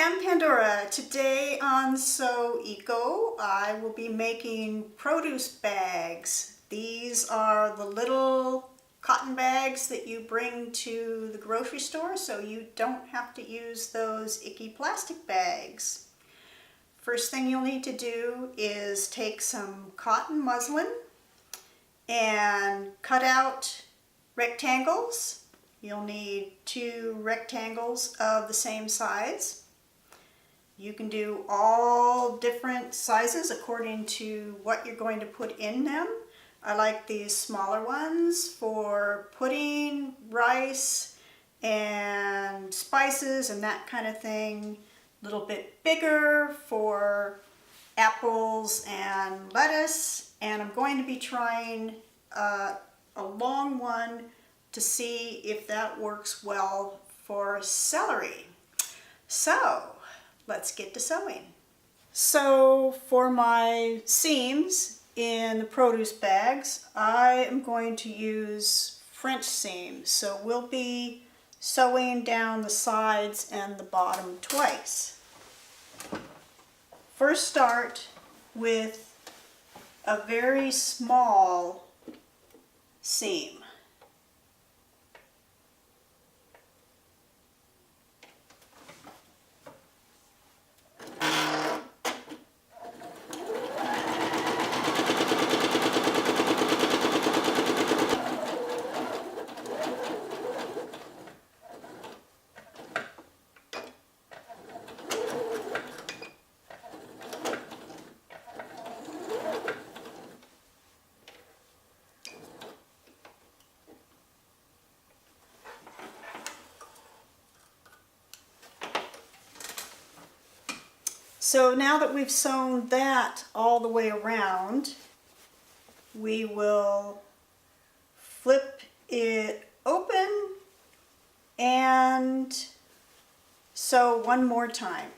I'm Pandora. Today on Sew Eco, I will be making produce bags. These are the little cotton bags that you bring to the grocery store so you don't have to use those icky plastic bags. First thing you'll need to do is take some cotton muslin and cut out rectangles. You'll need 2 rectangles of the same size. You can do all different sizes according to what you're going to put in them. I like these smaller ones for pudding, rice, and spices and that kind of thing. A little bit bigger for apples and lettuce. And I'm going to be trying a long one to see if that works well for celery. So let's get to sewing. So for my seams in the produce bags, I am going to use French seams. So we'll be sewing down the sides and the bottom twice. First start with a very small seam. So now that we've sewn that all the way around, we will flip it open and sew one more time.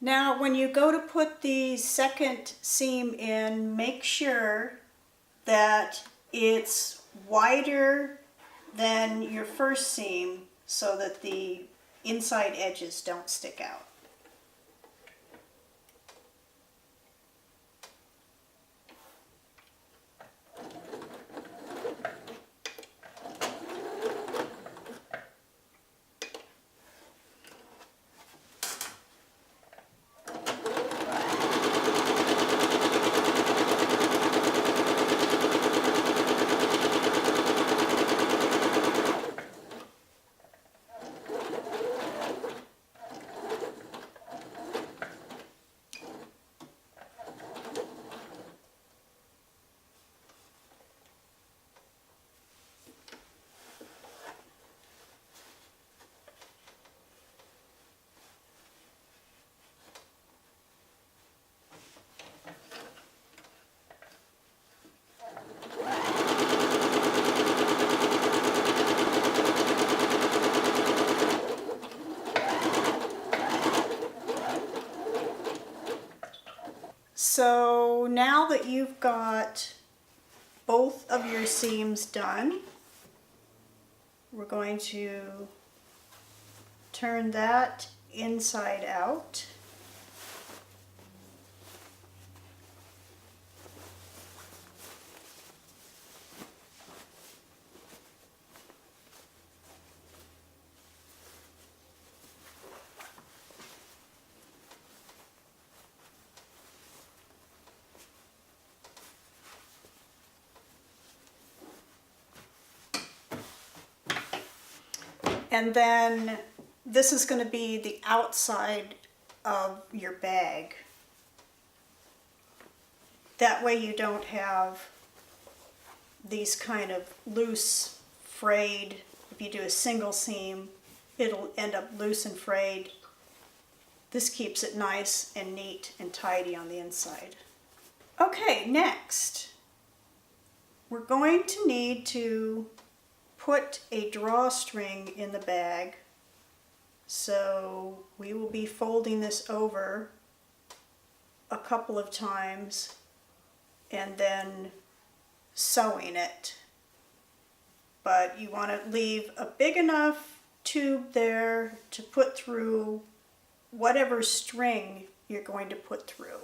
Now when you go to put the second seam in, make sure that it's wider than your first seam so that the inside edges don't stick out. So now that you've got both of your seams done, we're going to turn that inside out. And then this is going to be the outside of your bag. That way you don't have these kind of loose, frayed. If you do a single seam, it'll end up loose and frayed. This keeps it nice and neat and tidy on the inside. Okay, next, we're going to need to put a drawstring in the bag. So we will be folding this over a couple of times and then sewing it. But you want to leave a big enough tube there to put through whatever string you're going to put through.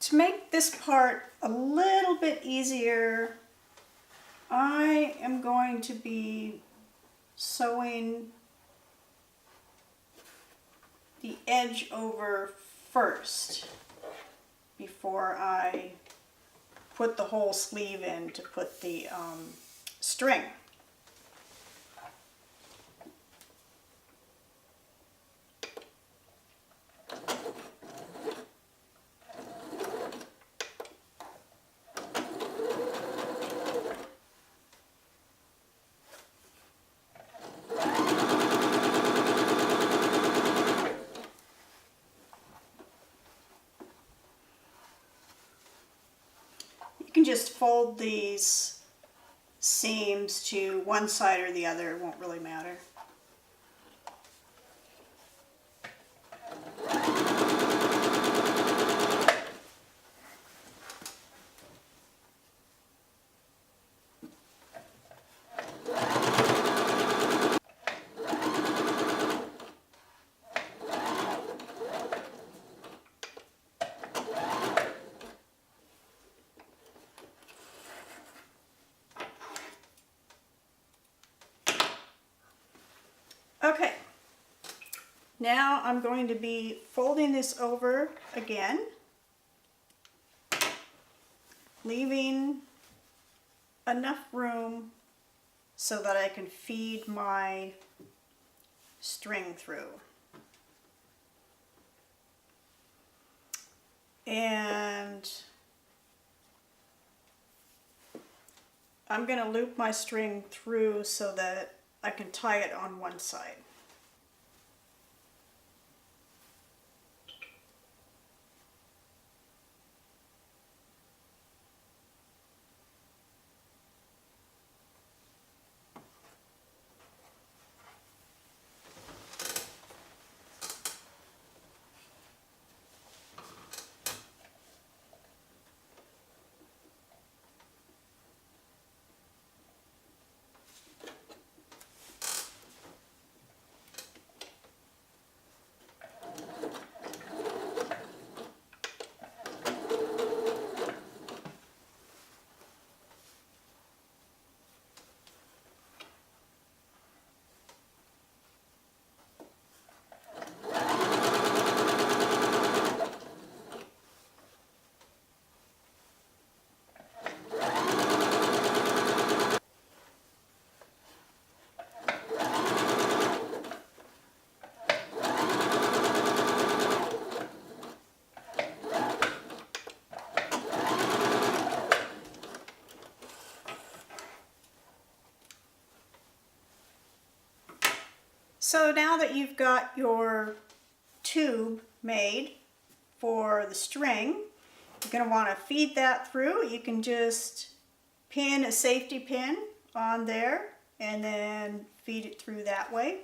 To make this part a little bit easier, I am going to be sewing the edge over first before I put the whole sleeve in to put the string. You can just fold these seams to one side or the other, it won't really matter. Okay, now I'm going to be folding this over again, leaving enough room so that I can feed my string through. And I'm going to loop my string through so that I can tie it on one side. So now that you've got your tube made for the string, you're going to want to feed that through. You can just pin a safety pin on there and then feed it through that way.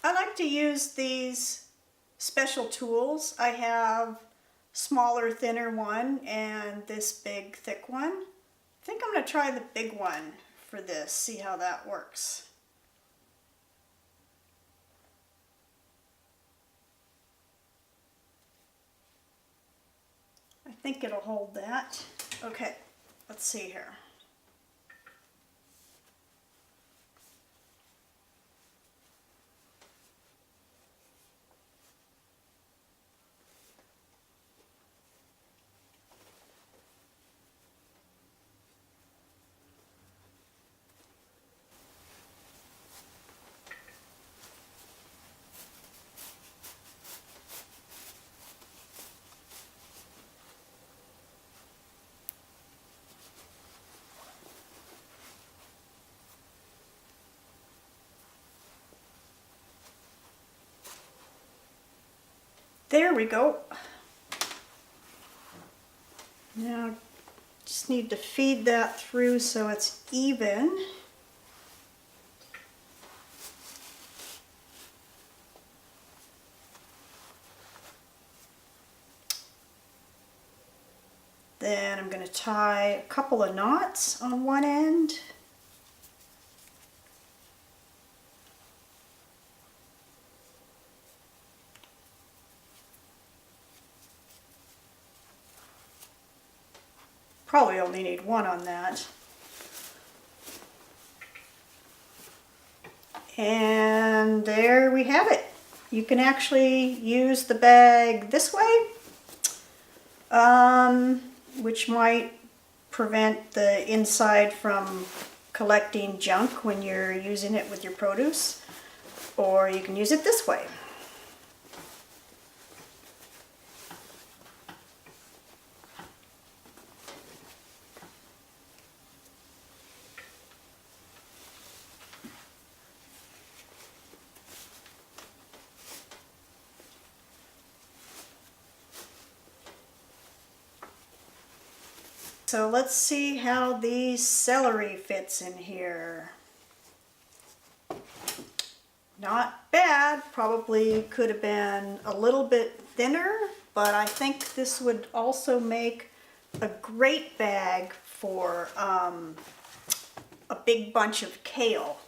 I like to use these special tools. I have smaller, thinner one and this big, thick one. I think I'm going to try the big one for this, see how that works. think it'll hold that. Okay, let's see here. There we go. Now, just need to feed that through so it's even. Then I'm going to tie a couple of knots on one end. Probably only need one on that. And there we have it. You can actually use the bag this way, which might prevent the inside from collecting junk when you're using it with your produce, or you can use it this way. So let's see how the celery fits in here. Not bad, probably could have been a little bit thinner, but I think this would also make a great bag for a big bunch of kale.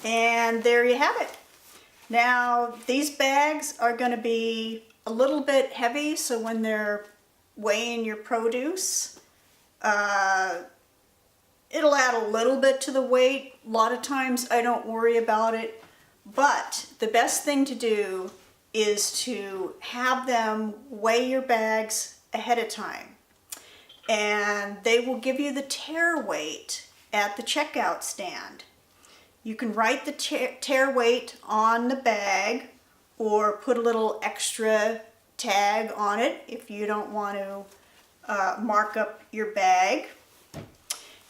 And there you have it. Now these bags are going to be a little bit heavy, so when they're weighing your produce, it'll add a little bit to the weight. A lot of times I don't worry about it, but the best thing to do is to have them weigh your bags ahead of time. And they will give you the tare weight at the checkout stand. You can write the tare weight on the bag or put a little extra tag on it if you don't want to mark up your bag.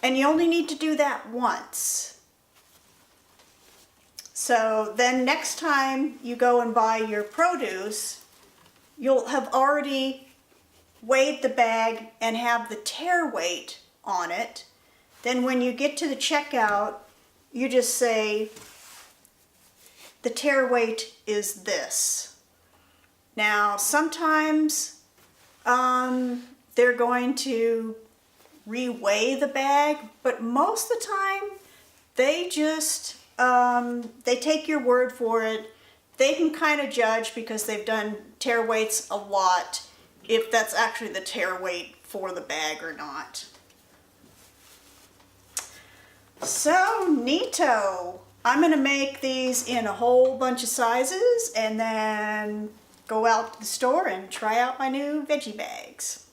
And you only need to do that once. So then next time you go and buy your produce, you'll have already weighed the bag and have the tare weight on it. Then when you get to the checkout, you just say, the tare weight is this. Now, sometimes they're going to reweigh the bag, but most of the time they just, they take your word for it. They can kind of judge, because they've done tare weights a lot, if that's actually the tare weight for the bag or not. So, neato. I'm going to make these in a whole bunch of sizes and then go out to the store and try out my new veggie bags.